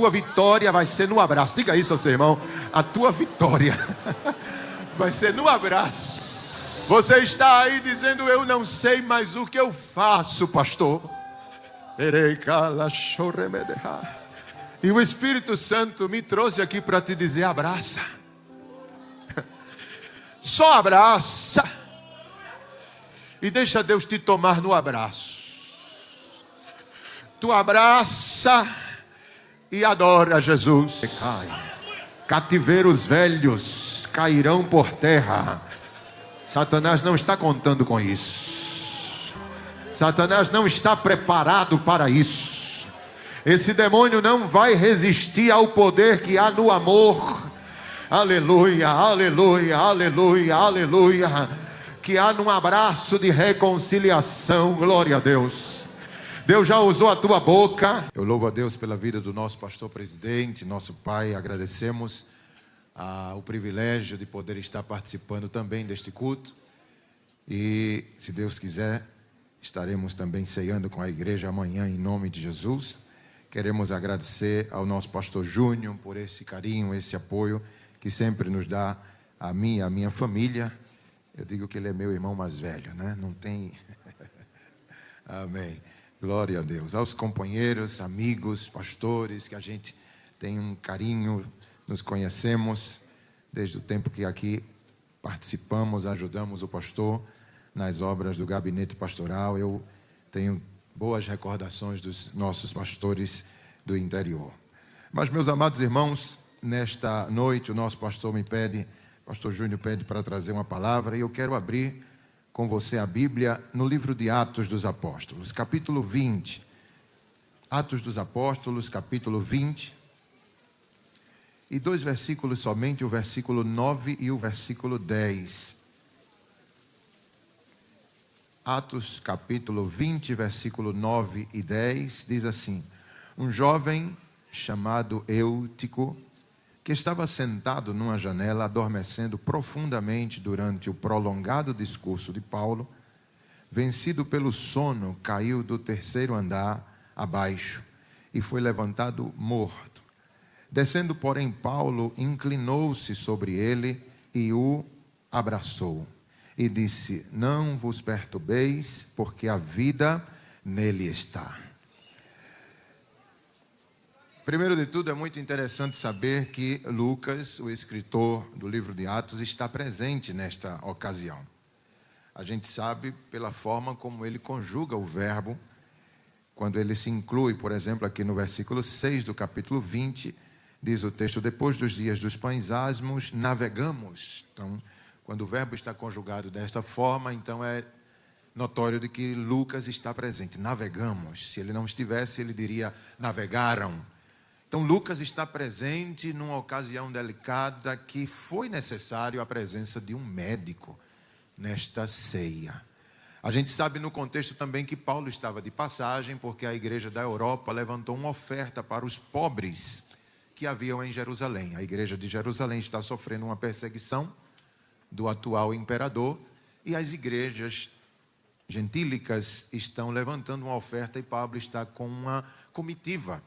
tua vitória vai ser no abraço. Diga isso ao seu irmão. A tua vitória vai ser no abraço. Você está aí dizendo: eu não sei mais o que eu faço, pastor. E o Espírito Santo me trouxe aqui para te dizer: abraça. Só abraça. E deixa Deus te tomar no abraço. Tu abraça e adora Jesus. Cativeiros velhos cairão por terra. Satanás não está contando com isso. Satanás não está preparado para isso. Esse demônio não vai resistir ao poder que há no amor. Aleluia, aleluia, aleluia, aleluia. Que há num abraço de reconciliação. Glória a Deus. Deus já usou a tua boca. Eu louvo a Deus pela vida do nosso pastor presidente, nosso pai. Agradecemos o privilégio de poder estar participando também deste culto. E, se Deus quiser, estaremos também ceando com a igreja amanhã em nome de Jesus. Queremos agradecer ao nosso pastor Júnior por esse carinho, esse apoio que sempre nos dá a mim e a minha família. Eu digo que ele é meu irmão mais velho, né? Não tem... Amém. Glória a Deus. Aos companheiros, amigos, pastores, que a gente tem um carinho, nos conhecemos desde o tempo que aqui participamos, ajudamos o pastor nas obras do gabinete pastoral. Eu tenho boas recordações dos nossos pastores do interior. Mas, meus amados irmãos, nesta noite o nosso pastor pastor Júnior pede para trazer uma palavra, e eu quero abrir com você a Bíblia no livro de Atos dos Apóstolos, capítulo 20. Atos dos Apóstolos, capítulo 20. E 2 versículos somente, o versículo 9 e o versículo 10. Atos, capítulo 20, versículo 9 e 10, diz assim: um jovem chamado Eutico, que estava sentado numa janela, adormecendo profundamente durante o prolongado discurso de Paulo, vencido pelo sono, caiu do 3º andar abaixo e foi levantado morto. Descendo, porém, Paulo inclinou-se sobre ele e o abraçou. E disse: não vos perturbeis, porque a vida nele está. Primeiro de tudo, é muito interessante saber que Lucas, o escritor do livro de Atos, está presente nesta ocasião. A gente sabe pela forma como ele conjuga o verbo, quando ele se inclui, por exemplo, aqui no versículo 6 do capítulo 20, diz o texto: depois dos dias dos pães asmos, navegamos. Então, quando o verbo está conjugado desta forma, então é notório de que Lucas está presente. Navegamos. Se ele não estivesse, ele diria: navegaram. Então, Lucas está presente numa ocasião delicada que foi necessário a presença de um médico nesta ceia. A gente sabe no contexto também que Paulo estava de passagem, porque a igreja da Europa levantou uma oferta para os pobres que haviam em Jerusalém. A igreja de Jerusalém está sofrendo uma perseguição do atual imperador, e as igrejas gentílicas estão levantando uma oferta, e Paulo está com uma comitiva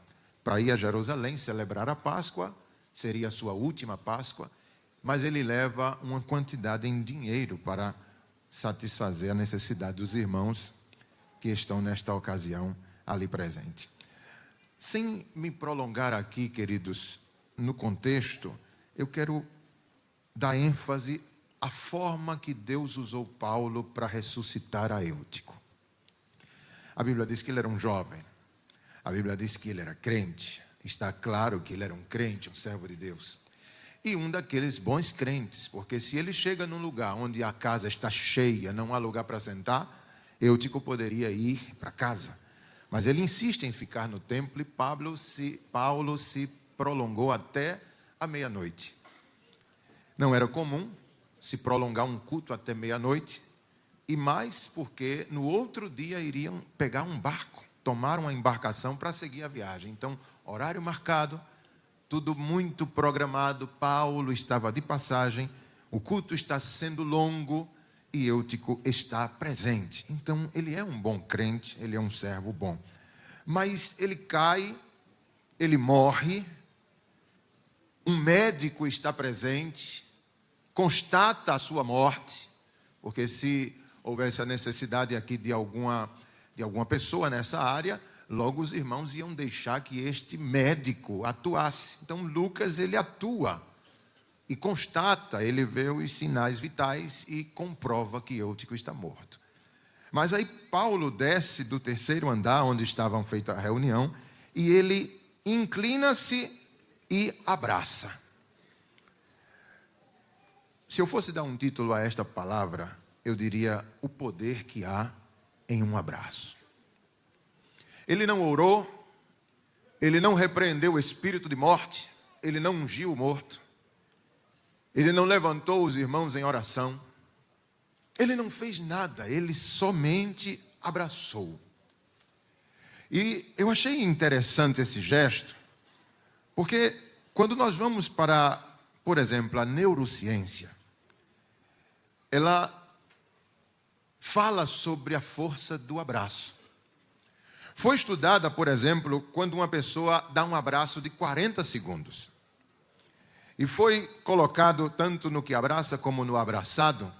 para ir a Jerusalém celebrar a Páscoa. Seria a sua última Páscoa, mas ele leva uma quantidade em dinheiro para satisfazer a necessidade dos irmãos que estão nesta ocasião ali presente. Sem me prolongar aqui, queridos, no contexto, eu quero dar ênfase à forma que Deus usou Paulo para ressuscitar a Eutico. A Bíblia diz que ele era um jovem. A Bíblia diz que ele era crente. Está claro que ele era um crente, um servo de Deus. E um daqueles bons crentes, porque se ele chega num lugar onde a casa está cheia, não há lugar para sentar, Eutico poderia ir para casa. Mas ele insiste em ficar no templo, e Paulo se prolongou até a meia-noite. Não era comum se prolongar um culto até meia-noite, e mais porque no outro dia iriam pegar um barco, tomar uma embarcação para seguir a viagem. Então, horário marcado, tudo muito programado. Paulo estava de passagem, o culto está sendo longo e Eutico está presente. Então, ele é um bom crente, ele é um servo bom. Mas ele cai ele morre, um médico está presente, constata a sua morte, porque se houvesse a necessidade aqui de alguma pessoa nessa área, logo os irmãos iam deixar que este médico atuasse. Então Lucas, ele atua e constata, ele vê os sinais vitais e comprova que Eutico está morto. Mas aí Paulo desce do terceiro andar, onde estavam feita a reunião, e ele inclina-se e abraça. Se eu fosse dar um título a esta palavra, eu diria: o poder que há em um abraço. Ele não orou, ele não repreendeu o espírito de morte, ele não ungiu o morto, ele não levantou os irmãos em oração, ele não fez nada, ele somente abraçou. E eu achei interessante esse gesto, porque quando nós vamos para, por exemplo, a neurociência, ela fala sobre a força do abraço. Foi estudada, por exemplo, quando uma pessoa dá um abraço de 40 segundos. E foi colocado tanto no que abraça como no abraçado,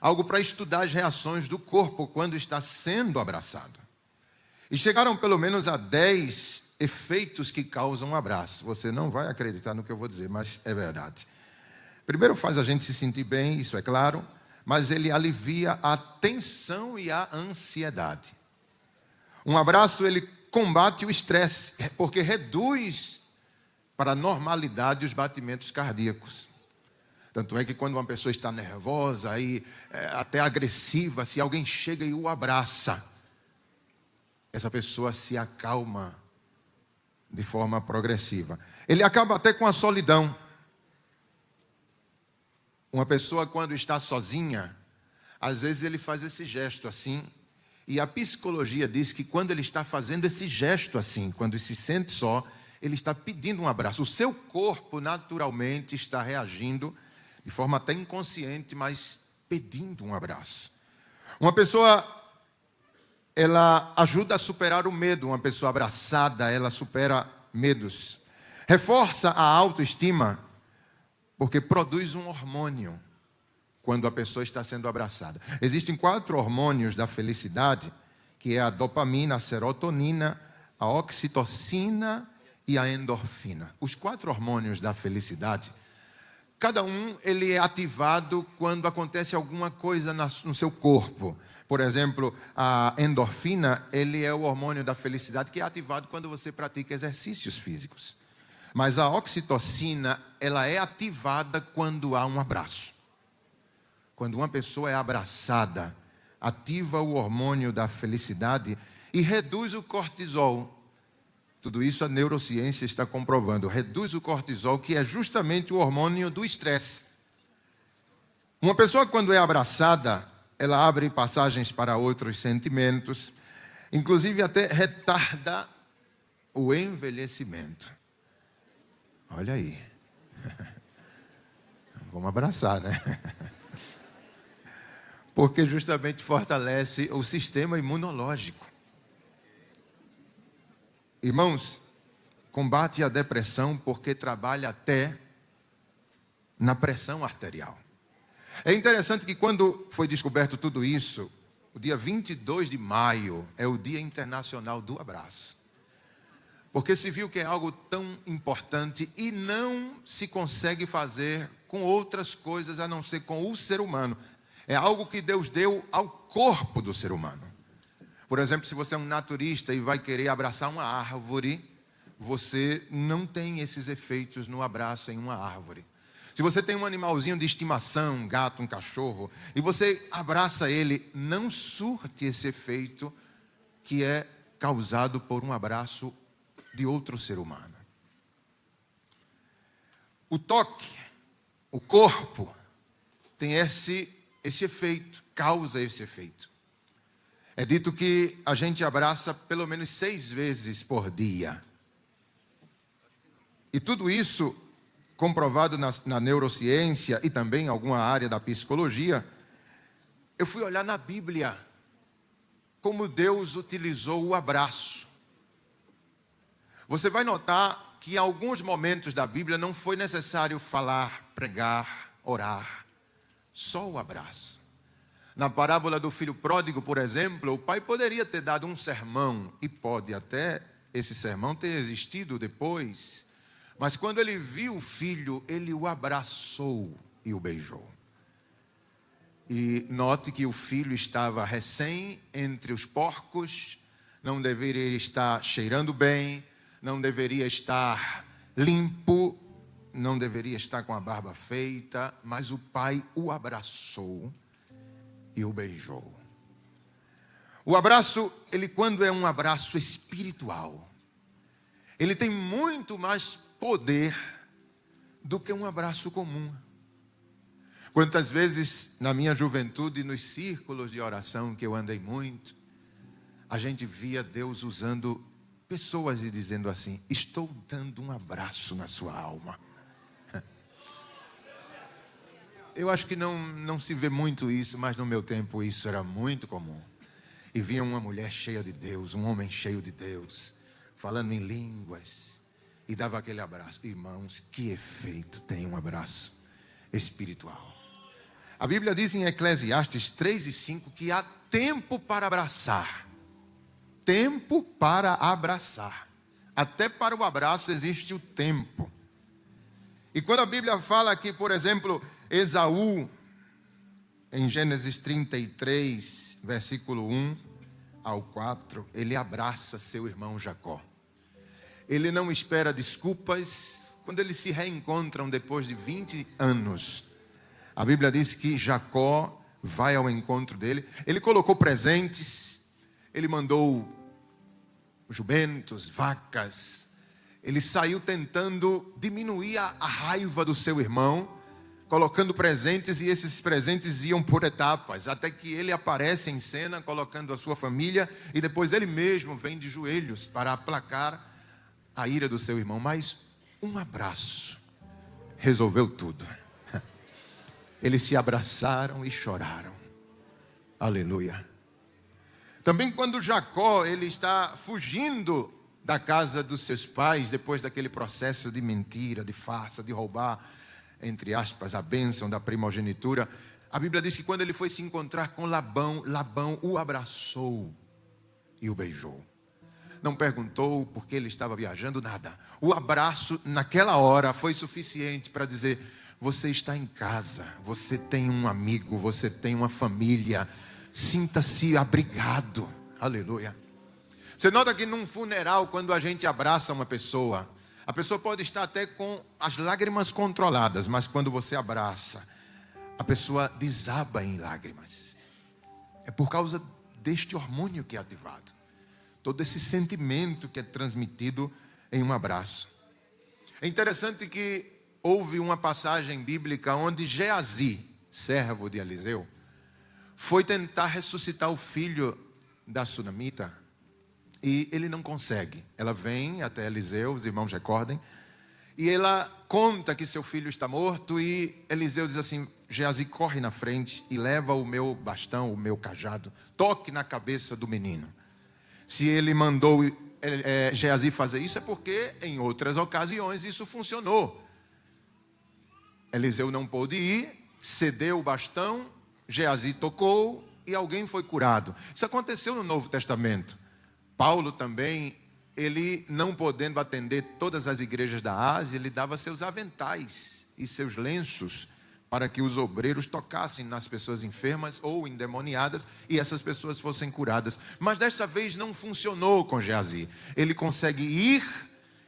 algo para estudar as reações do corpo quando está sendo abraçado. E chegaram pelo menos a 10 efeitos que causam um abraço. Você não vai acreditar no que eu vou dizer, mas é verdade. Primeiro, faz a gente se sentir bem, isso é claro, mas ele alivia a tensão e a ansiedade. Um abraço, ele combate o estresse, porque reduz para a normalidade os batimentos cardíacos. Tanto é que quando uma pessoa está nervosa e até agressiva, se alguém chega e o abraça, essa pessoa se acalma de forma progressiva. Ele acaba até com a solidão. Uma pessoa, quando está sozinha, às vezes ele faz esse gesto assim, e a psicologia diz que quando ele está fazendo esse gesto assim, quando se sente só, ele está pedindo um abraço. O seu corpo naturalmente está reagindo de forma até inconsciente, mas pedindo um abraço. Uma pessoa, ela ajuda a superar o medo. Uma pessoa abraçada, ela supera medos. Reforça a autoestima, porque produz um hormônio quando a pessoa está sendo abraçada. Existem 4 hormônios da felicidade, que é a dopamina, a serotonina, a oxitocina e a endorfina. Os 4 hormônios da felicidade, cada um ele é ativado quando acontece alguma coisa no seu corpo. Por exemplo, a endorfina, ele é o hormônio da felicidade que é ativado quando você pratica exercícios físicos. Mas a oxitocina, ela é ativada quando há um abraço. Quando uma pessoa é abraçada, ativa o hormônio da felicidade e reduz o cortisol. Tudo isso a neurociência está comprovando. Reduz o cortisol, que é justamente o hormônio do estresse. Uma pessoa, quando é abraçada, ela abre passagens para outros sentimentos, inclusive até retarda o envelhecimento. Olha aí. Vamos abraçar, né? Porque justamente fortalece o sistema imunológico. Irmãos, combate a depressão porque trabalha até na pressão arterial. É interessante que quando foi descoberto tudo isso, o dia 22 de maio é o Dia Internacional do Abraço. Porque se viu que é algo tão importante e não se consegue fazer com outras coisas a não ser com o ser humano. É algo que Deus deu ao corpo do ser humano. Por exemplo, se você é um naturista e vai querer abraçar uma árvore, você não tem esses efeitos no abraço em uma árvore. Se você tem um animalzinho de estimação, um gato, um cachorro, e você abraça ele, não surte esse efeito que é causado por um abraço de outro ser humano. O toque, o corpo, tem esse efeito, causa esse efeito. É dito que a gente abraça pelo menos 6 vezes por dia. E tudo isso, comprovado na neurociência e também em alguma área da psicologia, eu fui olhar na Bíblia como Deus utilizou o abraço. você vai notar que em alguns momentos da Bíblia não foi necessário falar, pregar, orar, só o abraço. Na parábola do filho pródigo, por exemplo, o pai poderia ter dado um sermão, e pode até esse sermão ter existido depois, mas quando ele viu o filho, ele o abraçou e o beijou. E note que o filho estava recém entre os porcos, não deveria estar cheirando bem, não deveria estar limpo, não deveria estar com a barba feita, mas o pai o abraçou e o beijou. O abraço, ele quando é um abraço espiritual, ele tem muito mais poder do que um abraço comum. Quantas vezes na minha juventude, nos círculos de oração que eu andei muito, a gente via Deus usando pessoas e dizendo assim: estou dando um abraço na sua alma. Eu acho que não se vê muito isso, mas no meu tempo isso era muito comum. E vinha uma mulher cheia de Deus, um homem cheio de Deus, falando em línguas, e dava aquele abraço. Irmãos, que efeito tem um abraço espiritual. A Bíblia diz em Eclesiastes 3:5 que há tempo para abraçar. Tempo para abraçar. Até para o abraço existe o tempo. E quando a Bíblia fala que, por exemplo, Esaú, em Gênesis 33, versículo 1 ao 4, ele abraça seu irmão Jacó. Ele não espera desculpas. Quando eles se reencontram depois de 20 anos, a Bíblia diz que Jacó vai ao encontro dele. Ele colocou presentes, ele mandou jumentos, vacas. Ele saiu tentando diminuir a raiva do seu irmão, colocando presentes, e esses presentes iam por etapas, até que ele aparece em cena, colocando a sua família, e depois ele mesmo vem de joelhos para aplacar a ira do seu irmão. Mas um abraço resolveu tudo. Eles se abraçaram e choraram. Aleluia. Também quando Jacó, ele está fugindo da casa dos seus pais, depois daquele processo de mentira, de farsa, de roubar, entre aspas, a bênção da primogenitura, a Bíblia diz que quando ele foi se encontrar com Labão, Labão o abraçou e o beijou. Não perguntou por que ele estava viajando, nada. O abraço naquela hora foi suficiente para dizer: você está em casa, você tem um amigo, você tem uma família, sinta-se abrigado. Aleluia. Você nota que num funeral, quando a gente abraça uma pessoa, a pessoa pode estar até com as lágrimas controladas, mas quando você abraça, a pessoa desaba em lágrimas. É por causa deste hormônio que é ativado. Todo esse sentimento que é transmitido em um abraço. É interessante que houve uma passagem bíblica onde Geazi, servo de Eliseu, foi tentar ressuscitar o filho da sunamita, e ele não consegue. Ela vem até Eliseu, os irmãos recordem, e ela conta que seu filho está morto, e Eliseu diz assim: Geazi, corre na frente e leva o meu bastão, o meu cajado, toque na cabeça do menino. Se ele mandou Geazi fazer isso, é porque em outras ocasiões isso funcionou. Eliseu não pôde ir, cedeu o bastão, Geazi tocou e alguém foi curado. Isso aconteceu no Novo Testamento. Paulo também, ele não podendo atender todas as igrejas da Ásia, ele dava seus aventais e seus lenços para que os obreiros tocassem nas pessoas enfermas ou endemoniadas e essas pessoas fossem curadas. Mas dessa vez não funcionou com Geazi. Ele consegue ir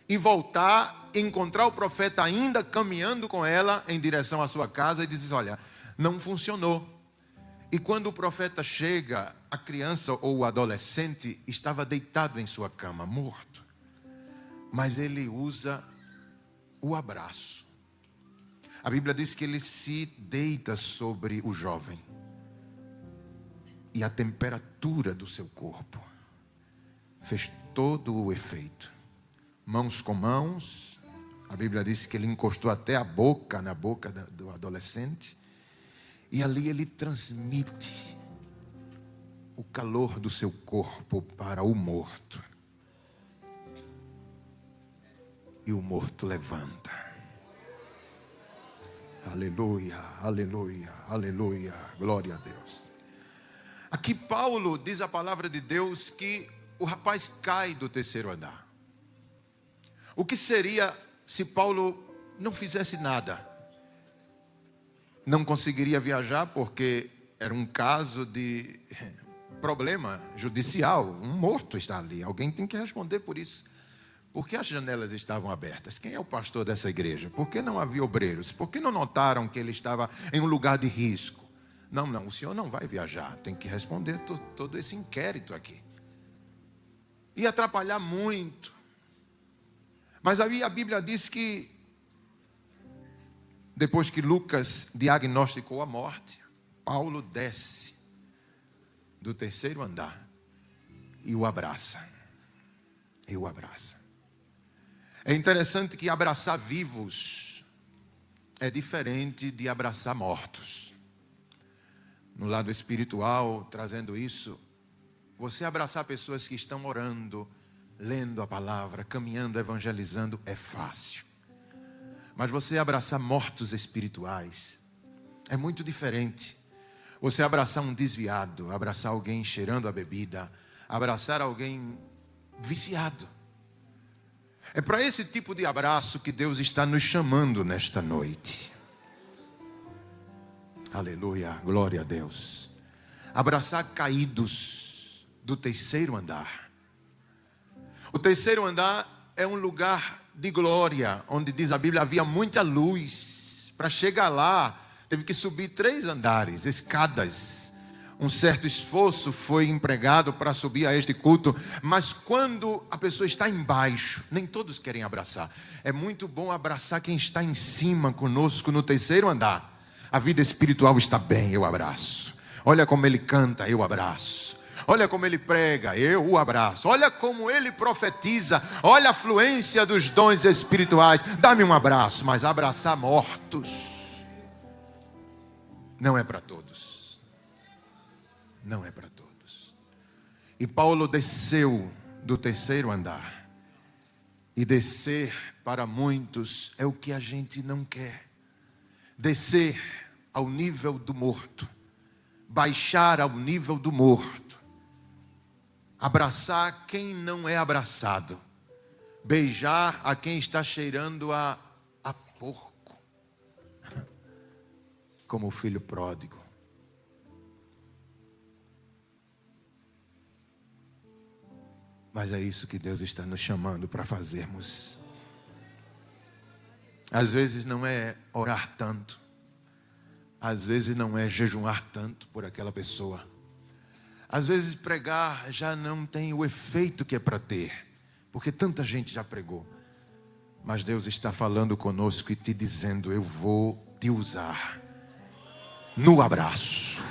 e voltar, encontrar o profeta ainda caminhando com ela em direção à sua casa, e diz: olha, não funcionou. E quando o profeta chega, a criança ou o adolescente estava deitado em sua cama, morto. Mas ele usa o abraço. A Bíblia diz que ele se deita sobre o jovem, e a temperatura do seu corpo fez todo o efeito. Mãos com mãos, a Bíblia diz que ele encostou até a boca, na boca do adolescente, e ali ele transmite o calor do seu corpo para o morto. e o morto levanta. Aleluia, aleluia, aleluia, glória a Deus. Aqui Paulo diz a palavra de Deus que o rapaz cai do terceiro andar. O que seria se Paulo não fizesse nada? Não conseguiria viajar porque era um caso de problema judicial. Um morto está ali, alguém tem que responder por isso. Por que as janelas estavam abertas? Quem é o pastor dessa igreja? Por que não havia obreiros? Por que não notaram que ele estava em um lugar de risco? Não, o senhor não vai viajar. Tem que responder todo esse inquérito aqui. Ia atrapalhar muito. Mas aí a Bíblia diz que depois que Lucas diagnosticou a morte, Paulo desce do terceiro andar e o abraça. E o abraça. É interessante que abraçar vivos é diferente de abraçar mortos. No lado espiritual, trazendo isso, você abraçar pessoas que estão orando, lendo a palavra, caminhando, evangelizando, é fácil. Mas você abraçar mortos espirituais é muito diferente. Você abraçar um desviado, abraçar alguém cheirando a bebida, abraçar alguém viciado. É para esse tipo de abraço que Deus está nos chamando nesta noite. Aleluia, glória a Deus. Abraçar caídos do terceiro andar. O terceiro andar é um lugar de glória, onde diz a Bíblia, havia muita luz. Para chegar lá, teve que subir 3 andares, escadas. Um certo esforço foi empregado para subir a este culto, mas quando a pessoa está embaixo, nem todos querem abraçar. É muito bom abraçar quem está em cima conosco no terceiro andar. A vida espiritual está bem, eu abraço. Olha como ele canta, eu abraço. Olha como ele prega, eu o abraço. Olha como ele profetiza. Olha a fluência dos dons espirituais. Dá-me um abraço, mas abraçar mortos não é para todos. Não é para todos. E Paulo desceu do terceiro andar. E descer para muitos é o que a gente não quer. Descer ao nível do morto. Baixar ao nível do morto. Abraçar quem não é abraçado. Beijar a quem está cheirando a porco. Como o filho pródigo. Mas é isso que Deus está nos chamando para fazermos. Às vezes não é orar tanto. Às vezes não é jejuar tanto por aquela pessoa. Às vezes pregar já não tem o efeito que é para ter. Porque tanta gente já pregou. Mas Deus está falando conosco e te dizendo, eu vou te usar no abraço.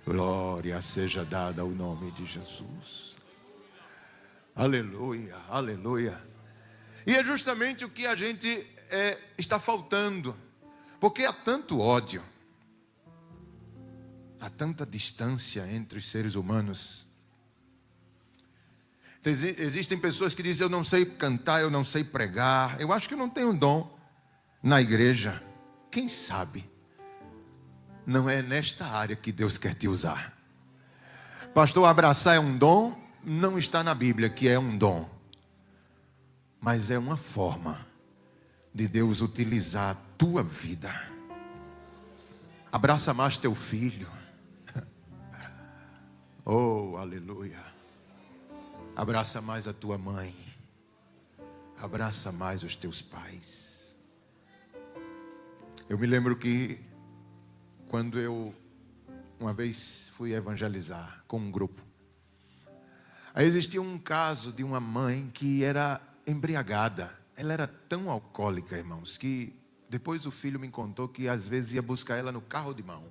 Glória seja dada ao nome de Jesus. Aleluia, aleluia. E é justamente o que a gente está faltando. Porque há tanto ódio. Há tanta distância entre os seres humanos. Existem pessoas que dizem, eu não sei cantar, eu não sei pregar. Eu acho que eu não tenho dom na igreja. Quem sabe? Não é nesta área que Deus quer te usar. Pastor, abraçar é um dom? Não está na Bíblia que é um dom. Mas é uma forma de Deus utilizar a tua vida. Abraça mais teu filho. Oh, aleluia. Abraça mais a tua mãe. Abraça mais os teus pais. Eu me lembro que quando eu uma vez fui evangelizar com um grupo, aí existia um caso de uma mãe que era embriagada. Ela era tão alcoólica, irmãos, que depois o filho me contou que às vezes ia buscar ela no carro de mão,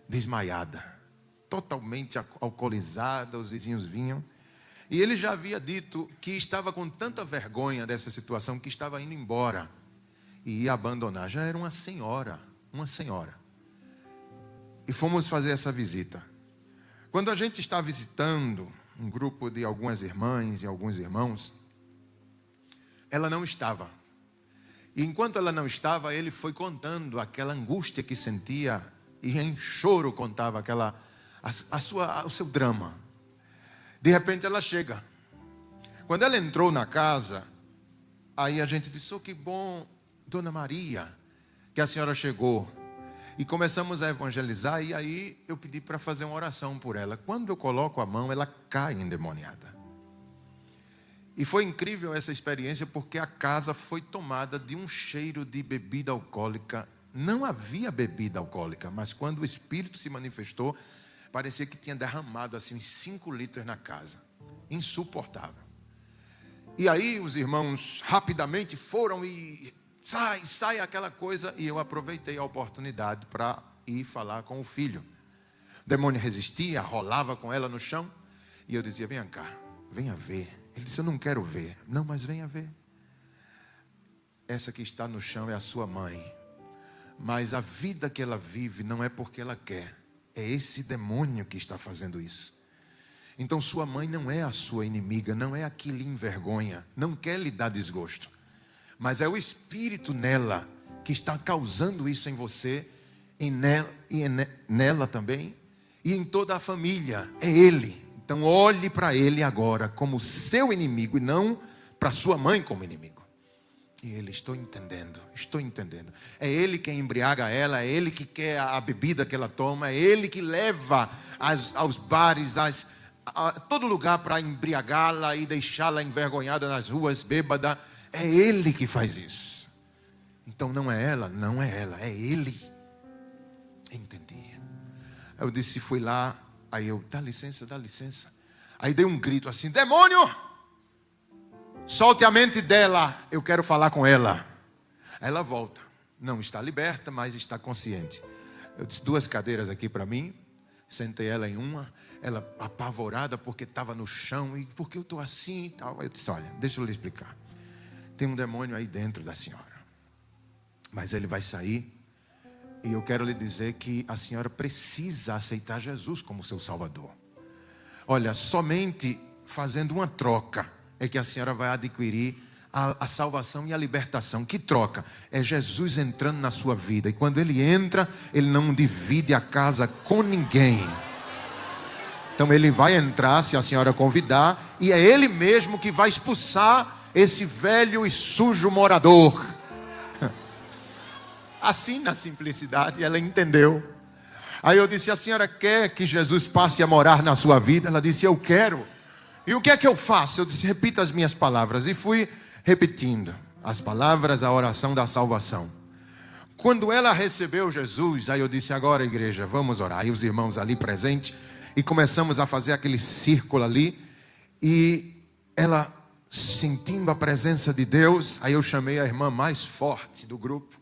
desmaiada, totalmente alcoolizada. Os vizinhos vinham. E ele já havia dito que estava com tanta vergonha dessa situação que estava indo embora e ia abandonar. Já era uma senhora. E fomos fazer essa visita. Quando a gente está visitando um grupo de algumas irmãs e alguns irmãos, ela não estava. E enquanto ela não estava, ele foi contando aquela angústia que sentia, e em choro contava o seu drama. De repente ela chega. Quando ela entrou na casa, aí a gente disse: oh, que bom, Dona Maria, que a senhora chegou. E começamos a evangelizar, e aí eu pedi para fazer uma oração por ela. Quando eu coloco a mão, ela cai endemoniada. E foi incrível essa experiência, porque a casa foi tomada de um cheiro de bebida alcoólica. Não havia bebida alcoólica, mas quando o Espírito se manifestou, parecia que tinha derramado assim 5 litros na casa. Insuportável. E aí os irmãos rapidamente foram e sai aquela coisa. E eu aproveitei a oportunidade para ir falar com o filho. O demônio resistia, rolava com ela no chão. E eu dizia: venha cá, venha ver. Ele disse: eu não quero ver. Não, mas venha ver. Essa que está no chão é a sua mãe. Mas a vida que ela vive não é porque ela quer. É esse demônio que está fazendo isso. Então sua mãe não é a sua inimiga, não é a que lhe envergonha, não quer lhe dar desgosto. Mas é o espírito nela que está causando isso em você, nela também, e em toda a família. É ele. Então olhe para ele agora como seu inimigo e não para sua mãe como inimigo. E ele: estou entendendo. É ele quem embriaga ela, é ele que quer a bebida que ela toma, é ele que leva aos bares, a todo lugar para embriagá-la e deixá-la envergonhada nas ruas, bêbada. É ele que faz isso. Então não é ela, é ele. Entendi. Eu disse, fui lá, aí eu: dá licença. Aí dei um grito assim: demônio! Solte a mente dela, eu quero falar com ela. Ela volta. Não está liberta, mas está consciente. Eu disse: 2 cadeiras aqui para mim. Sentei ela em uma. Ela apavorada porque estava no chão. E por que eu estou assim e tal. Aí eu disse: olha, deixa eu lhe explicar. Tem um demônio aí dentro da senhora. Mas ele vai sair. E eu quero lhe dizer que a senhora precisa aceitar Jesus como seu Salvador. Olha, somente fazendo uma troca é que a senhora vai adquirir a salvação e a libertação. Que troca? É Jesus entrando na sua vida. E quando ele entra, ele não divide a casa com ninguém. Então ele vai entrar se a senhora convidar, e é ele mesmo que vai expulsar esse velho e sujo morador. Assim, na simplicidade, ela entendeu. Aí eu disse: a senhora quer que Jesus passe a morar na sua vida? Ela disse: eu quero. E o que é que eu faço? Eu disse: repita as minhas palavras. E fui repetindo as palavras, a oração da salvação. Quando ela recebeu Jesus, aí eu disse: agora, igreja, vamos orar. Aí os irmãos ali presentes, e começamos a fazer aquele círculo ali. E ela, sentindo a presença de Deus, aí eu chamei a irmã mais forte do grupo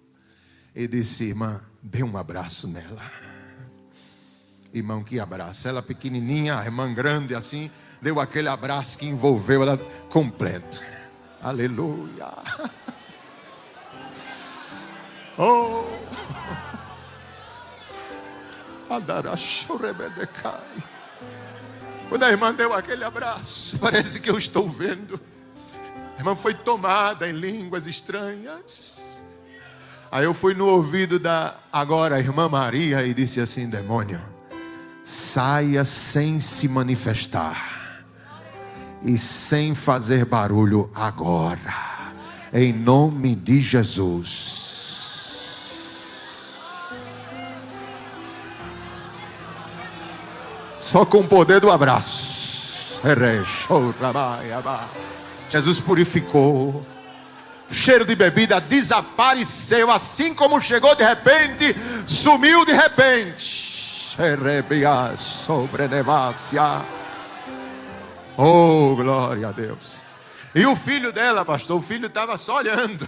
e disse: irmã, dê um abraço nela. Irmão, que abraço. Ela pequenininha, a irmã grande assim, deu aquele abraço que envolveu ela completo. Aleluia. Oh. Quando a irmã deu aquele abraço, parece que eu estou vendo. A irmã foi tomada em línguas estranhas. Aí eu fui no ouvido da agora irmã Maria e disse assim: demônio, saia sem se manifestar e sem fazer barulho agora, em nome de Jesus. Só com o poder do abraço, Jesus purificou. O cheiro de bebida desapareceu, assim como chegou de repente, sumiu de repente. Oh, glória a Deus. E o filho dela, pastor, o filho estava só olhando.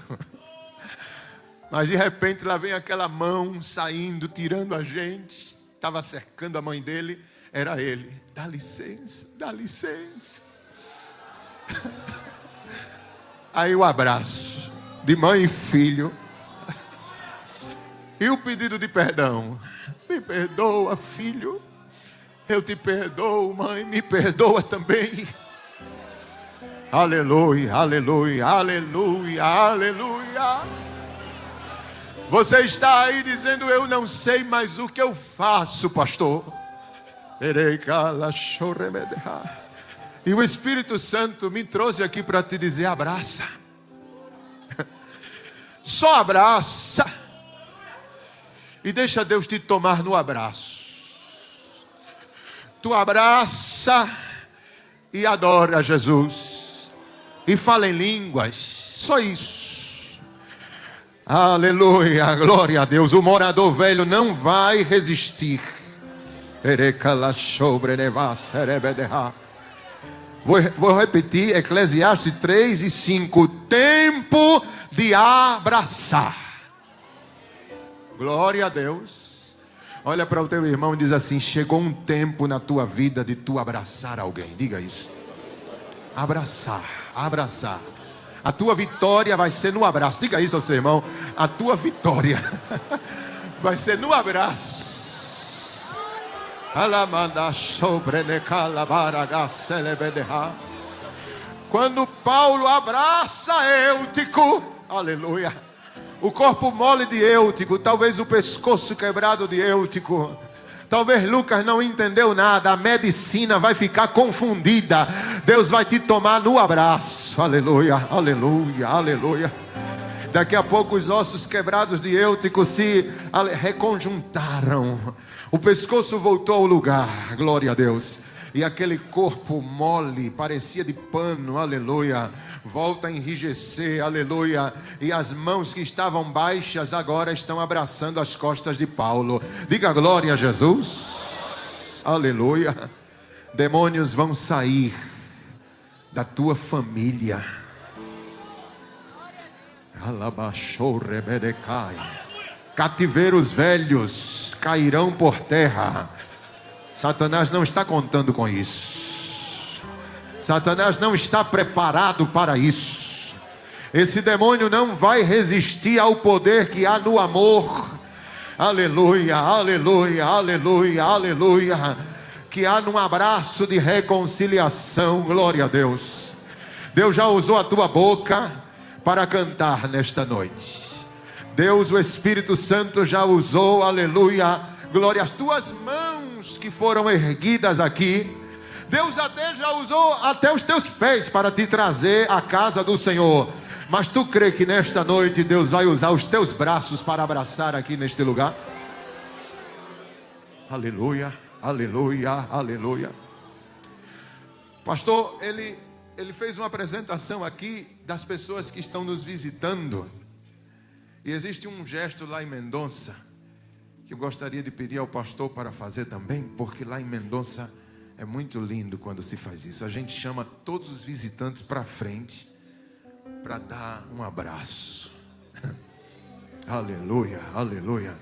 Mas de repente lá vem aquela mão saindo, tirando a gente. Estava cercando a mãe dele. Era ele. Dá licença, dá licença. Aí o abraço de mãe e filho. E o pedido de perdão. Me perdoa, filho. Eu te perdoo, mãe. Me perdoa também. Aleluia, aleluia, aleluia, aleluia. Você está aí dizendo: eu não sei mais o que eu faço, pastor. E o Espírito Santo me trouxe aqui para te dizer: abraça. Só abraça. E deixa Deus te tomar no abraço. Tu abraça e adora Jesus. E fala em línguas. Só isso. Aleluia, glória a Deus. O morador velho não vai resistir. Vou repetir, Eclesiastes 3:5. Tempo de abraçar. Glória a Deus. Olha para o teu irmão e diz assim: chegou um tempo na tua vida de tu abraçar alguém. Diga isso. Abraçar, abraçar. A tua vitória vai ser no abraço. Diga isso ao seu irmão. A tua vitória vai ser no abraço. Quando Paulo abraça Eutico, aleluia, o corpo mole de Eutico, talvez o pescoço quebrado de Eutico, talvez Lucas não entendeu nada, a medicina vai ficar confundida. Deus vai te tomar no abraço, aleluia, aleluia, aleluia. Daqui a pouco os ossos quebrados de Eutico se reconjuntaram. O pescoço voltou ao lugar, glória a Deus. E aquele corpo mole, parecia de pano, aleluia, volta a enrijecer, aleluia. E as mãos que estavam baixas agora estão abraçando as costas de Paulo. Diga glória a Jesus, aleluia. Demônios vão sair da tua família. Cativeiros velhos cairão por terra. Satanás não está contando com isso. Satanás não está preparado para isso. Esse demônio não vai resistir ao poder que há no amor. Aleluia, aleluia, aleluia, aleluia. Que há num abraço de reconciliação. Glória a Deus. Deus já usou a tua boca para cantar nesta noite. Deus, o Espírito Santo já usou, aleluia, glória, as tuas mãos que foram erguidas aqui. Deus até já usou até os teus pés para te trazer à casa do Senhor. Mas tu crê que nesta noite Deus vai usar os teus braços para abraçar aqui neste lugar? Aleluia, aleluia, aleluia. Pastor, ele fez uma apresentação aqui das pessoas que estão nos visitando. E existe um gesto lá em Mendonça que eu gostaria de pedir ao pastor para fazer também, porque lá em Mendonça é muito lindo quando se faz isso. A gente chama todos os visitantes para frente para dar um abraço. Aleluia, aleluia.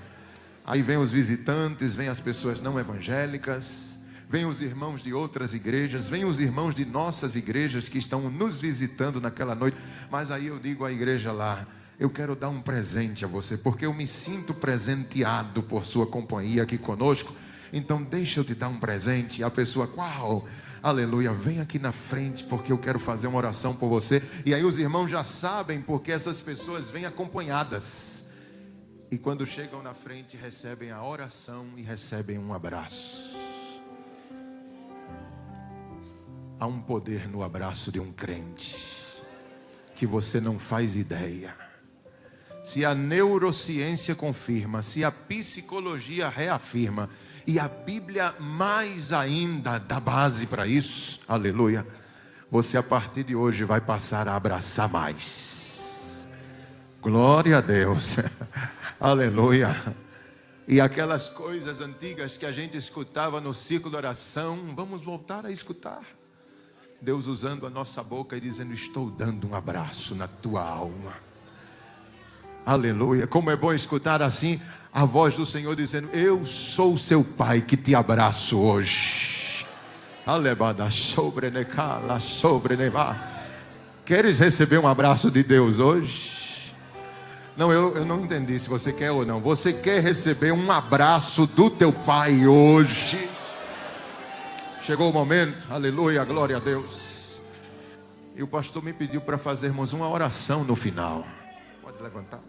Aí vem os visitantes, vem as pessoas não evangélicas, vem os irmãos de outras igrejas, vem os irmãos de nossas igrejas que estão nos visitando naquela noite. Mas aí eu digo à igreja lá: eu quero dar um presente a você, porque eu me sinto presenteado por sua companhia aqui conosco. Então deixa eu te dar um presente. E a pessoa: qual? Aleluia, vem aqui na frente, porque eu quero fazer uma oração por você. E aí os irmãos já sabem, porque essas pessoas vêm acompanhadas. E quando chegam na frente, recebem a oração e recebem um abraço. Há um poder no abraço de um crente que você não faz ideia. Se a neurociência confirma, se a psicologia reafirma, e a Bíblia mais ainda dá base para isso, aleluia, você a partir de hoje vai passar a abraçar mais. Glória a Deus, aleluia. E aquelas coisas antigas que a gente escutava no ciclo de oração, vamos voltar a escutar. Deus usando a nossa boca e dizendo: estou dando um abraço na tua alma. Aleluia, como é bom escutar assim a voz do Senhor dizendo: eu sou o seu pai que te abraço hoje. Queres receber um abraço de Deus hoje? Não, eu não entendi se você quer ou não. Você quer receber um abraço do teu pai hoje? Chegou o momento, aleluia, glória a Deus. E o pastor me pediu para fazermos uma oração no final. Pode levantar.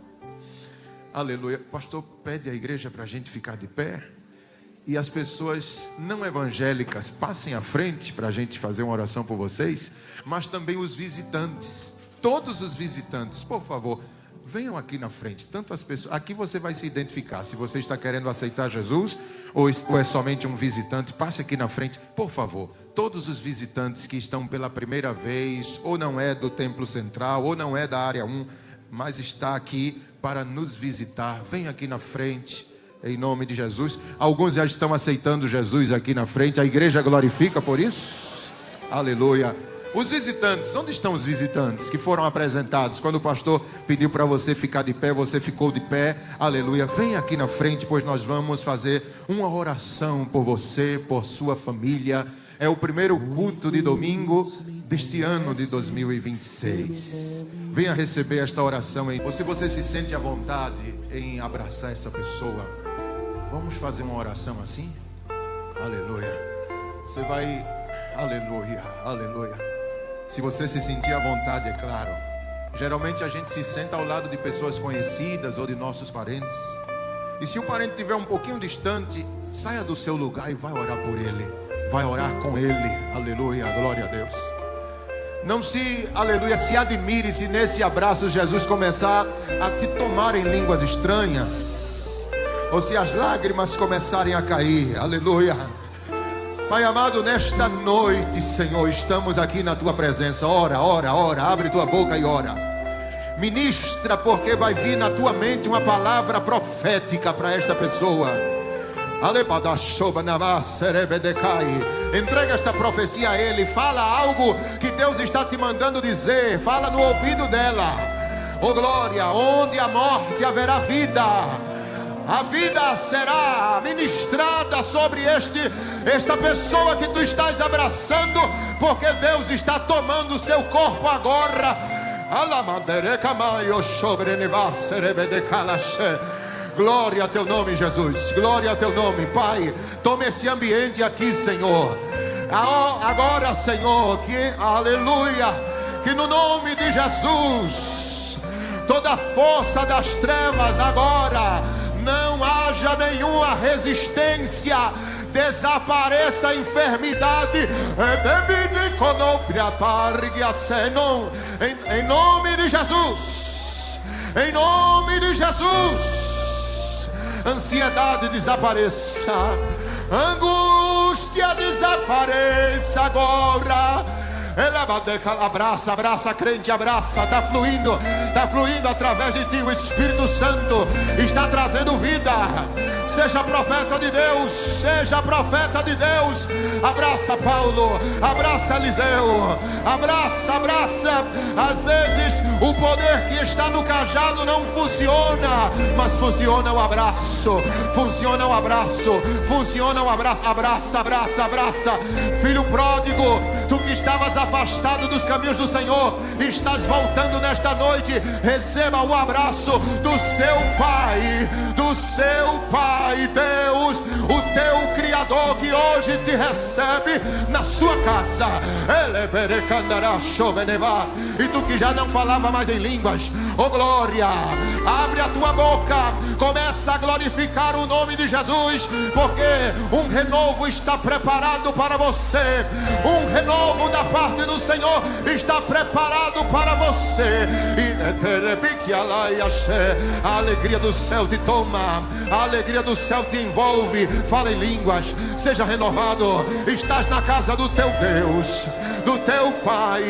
Aleluia. O pastor pede à igreja para a gente ficar de pé. E as pessoas não evangélicas passem à frente para a gente fazer uma oração por vocês. Mas também os visitantes. Todos os visitantes, por favor, venham aqui na frente. Tanto as pessoas. Aqui você vai se identificar. Se você está querendo aceitar Jesus ou é somente um visitante, passe aqui na frente, por favor. Todos os visitantes que estão pela primeira vez, ou não é do Templo Central, ou não é da área 1, mas está aqui para nos visitar, venha aqui na frente, em nome de Jesus. Alguns já estão aceitando Jesus aqui na frente. A igreja glorifica por isso. Aleluia. Os visitantes, onde estão os visitantes que foram apresentados? Quando o pastor pediu para você ficar de pé, você ficou de pé. Aleluia. Vem aqui na frente, pois nós vamos fazer uma oração por você, por sua família. É o primeiro culto de domingo deste ano de 2026. Venha receber esta oração. Ou se você se sente à vontade em abraçar essa pessoa, vamos fazer uma oração assim? Aleluia. Você vai... Aleluia, aleluia. Se você se sentir à vontade, é claro. Geralmente a gente se senta ao lado de pessoas conhecidas ou de nossos parentes. E se o parente estiver um pouquinho distante, saia do seu lugar e vai orar por ele. Vai orar com ele. Aleluia, glória a Deus. Não se, aleluia, se admire se nesse abraço Jesus começar a te tomar em línguas estranhas. Ou se as lágrimas começarem a cair. Aleluia. Pai amado, nesta noite, Senhor, estamos aqui na Tua presença. Ora, ora, ora, abre Tua boca e ora. Ministra, porque vai vir na Tua mente uma palavra profética para esta pessoa. Entrega esta profecia a Ele. Fala algo que Deus está te mandando dizer. Fala no ouvido dela. Oh glória, onde a morte haverá vida, a vida será ministrada sobre esta pessoa que tu estás abraçando, porque Deus está tomando o seu corpo agora. Glória a teu nome, Jesus. Glória a teu nome, Pai. Toma esse ambiente aqui, Senhor. Agora, Senhor, que, aleluia, que no nome de Jesus, toda a força das trevas agora, não haja nenhuma resistência. Desapareça a enfermidade. Em nome de Jesus. Em nome de Jesus. Ansiedade desapareça. Angústia desapareça agora. Abraça, abraça, crente, abraça. Está fluindo através de ti. O Espírito Santo está trazendo vida. Seja profeta de Deus, seja profeta de Deus. Abraça Paulo, abraça Eliseu, abraça, abraça. Às vezes o poder que está no cajado não funciona, mas funciona o abraço, funciona o abraço, funciona o abraço. Abraça, abraça, abraça. Filho pródigo, tu que estavas afastado dos caminhos do Senhor, estás voltando nesta noite. Receba o abraço do seu Pai, do seu Pai Deus, o teu Criador, que hoje te recebe na sua casa. E tu que já não falava mais em línguas, oh glória, abre a tua boca, começa a glorificar o nome de Jesus, porque um renovo está preparado para você. Um renovo da parte do Senhor está preparado para você. A alegria do céu te toma, a alegria do céu te envolve. Fala em línguas, seja renovado. Estás na casa do teu Deus, do teu Pai.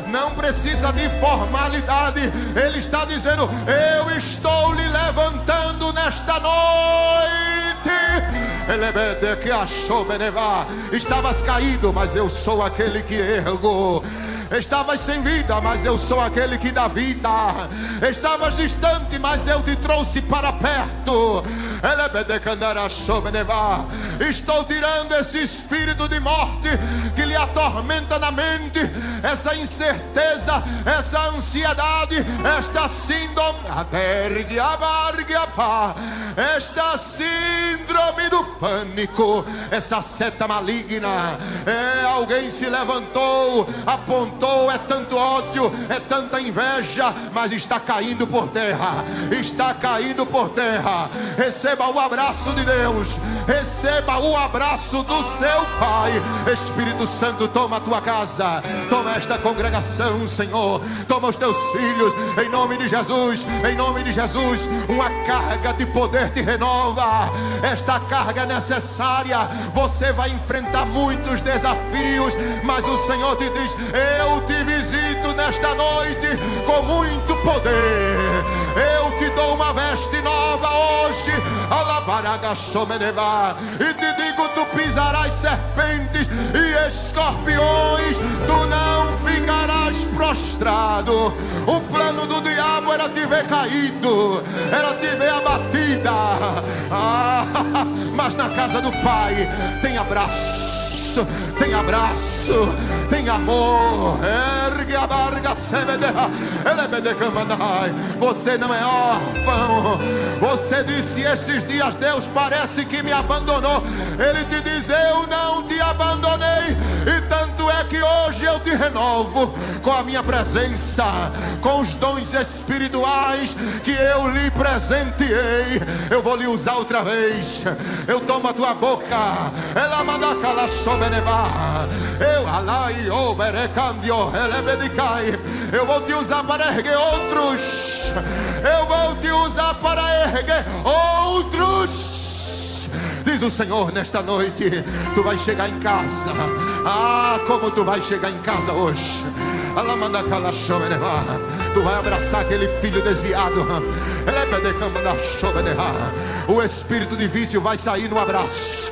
Não precisa de formalidade. Ele está dizendo: eu estou lhe levantando nesta noite. Estavas caído, mas eu sou aquele que ergo. Estavas sem vida, mas eu sou aquele que dá vida. Estavas distante, mas eu te trouxe para perto. Estou tirando esse espírito de morte que lhe atormenta na mente, essa incerteza, essa ansiedade, esta síndrome, esta síndrome do pânico, essa seta maligna. Alguém se levantou, apontou, é tanto ódio, é tanta inveja, mas está caindo por terra, está caindo por terra. Receba o abraço de Deus, receba o abraço do seu Pai. Espírito Santo, toma a tua casa, toma esta congregação, Senhor, toma os teus filhos, em nome de Jesus, em nome de Jesus. Uma carga de poder te renova, esta carga é necessária. Você vai enfrentar muitos desafios, mas o Senhor te diz: eu te visito nesta noite com muito poder, eu te dou uma veste nova hoje, e te digo: tu pisarás serpentes e escorpiões, tu não ficarás prostrado. O plano do diabo era te ver caído, era te ver abatida, mas na casa do Pai tem abraço, tem abraço, tem amor. Ergue a barga, você não é órfão. Você disse esses dias: Deus parece que me abandonou. Ele te diz: eu não te abandonei, e tanto é que hoje eu te renovo com a minha presença, com os dons espirituais que eu lhe presenteei. Eu vou lhe usar outra vez. Eu tomo a tua boca, ela manda cala sobenevar. Eu vou te usar para erguer outros. Eu vou te usar para erguer outros. Diz o Senhor nesta noite: tu vai chegar em casa. Como tu vai chegar em casa hoje? Tu vai abraçar aquele filho desviado. O espírito de vício vai sair no abraço.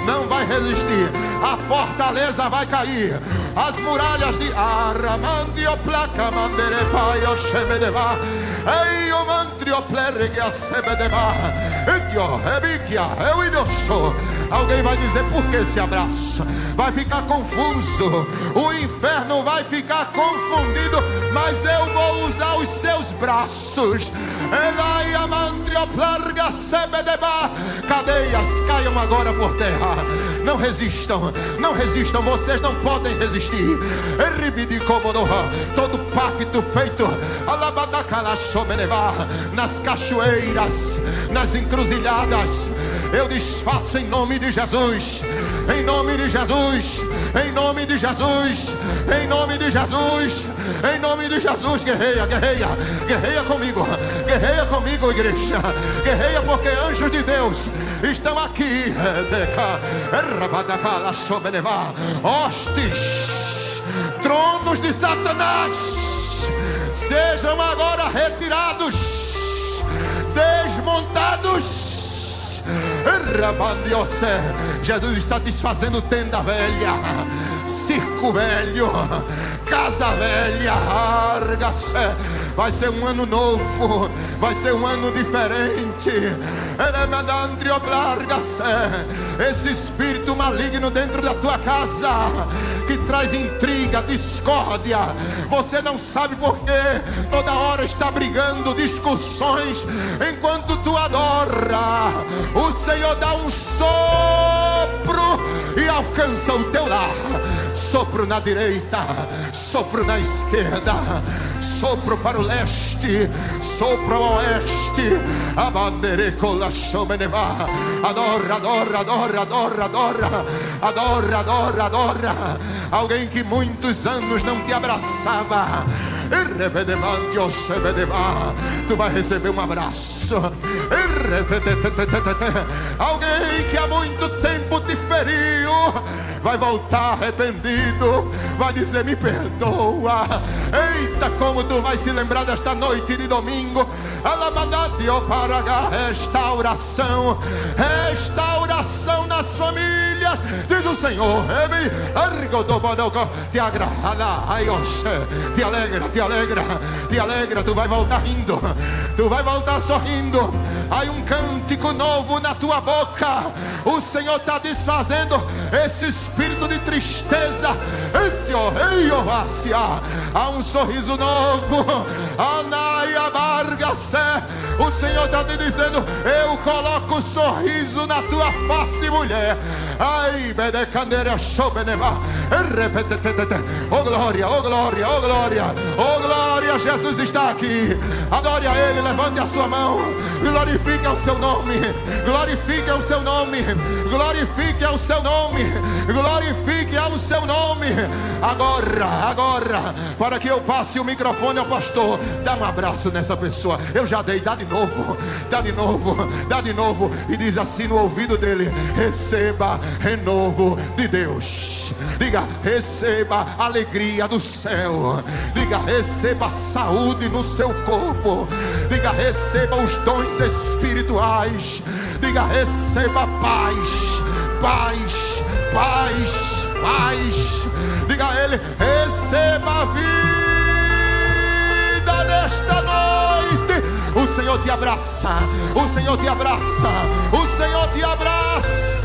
Não vai resistir. A fortaleza vai cair. As muralhas de Aramandio placa manderepai o shebedeva. Ei o mantrio plergue a sebedeva. Etio rebiquia eu idoso. Alguém vai dizer: por que esse abraço? Vai ficar confuso, o inferno vai ficar confundido, mas eu vou usar os seus braços. Cadeias caiam agora por terra. Não resistam, não resistam, vocês não podem resistir. Todo pacto feito nas cachoeiras, nas encruzilhadas, eu desfaço em nome de Jesus. Em nome de Jesus, em nome de Jesus, em nome de Jesus, em nome de Jesus. Guerreia, guerreia, guerreia comigo, igreja. Guerreia, porque anjos de Deus estão aqui. Hostes, tronos de Satanás, sejam agora retirados, desmontados. Jesus está desfazendo tenda velha, circo velho, casa velha. Vai ser um ano novo, vai ser um ano diferente. Esse espírito maligno dentro da tua casa que traz intriga, discórdia, você não sabe por quê, toda hora está brigando, discussões, enquanto tu adora, o Senhor dá um sopro e alcança o teu lar. Sopro na direita, sopro na esquerda, sopro para o leste, sopro ao oeste. Adora, adora, adora, adora, adora, adora, adora, adora. Alguém que muitos anos não te abraçava, tu vai receber um abraço. Alguém que há muito tempo te feriu vai voltar arrependido, vai dizer: me perdoa. Eita, como tu vai se lembrar desta noite de domingo. Restauração, restauração nas famílias, diz o Senhor. Te agrada, te alegra, te te alegra, tu vai voltar rindo, tu vai voltar sorrindo. Há um cântico novo na tua boca. O Senhor está desfazendo esse espírito de tristeza. Há um sorriso novo. O Senhor está te dizendo: eu coloco um sorriso na tua face, mulher. Ai, oh glória, oh glória, oh glória, oh glória, Jesus está aqui. Adore a Ele, levante a sua mão, glorifique ao seu nome, glorifique ao seu nome, glorifique ao seu nome, glorifique ao seu nome. Agora, para que eu passe o microfone ao pastor, dá um abraço nessa pessoa. Eu já dei, dá de novo, dá de novo, dá de novo, e diz assim no ouvido dele: receba renovo de Deus. Diga: receba alegria do céu. Diga: receba saúde no seu corpo. Diga: receba os dons espirituais. Diga: receba paz, paz, paz, paz. Diga a Ele: receba a vida nesta noite. O Senhor te abraça, o Senhor te abraça, o Senhor te abraça.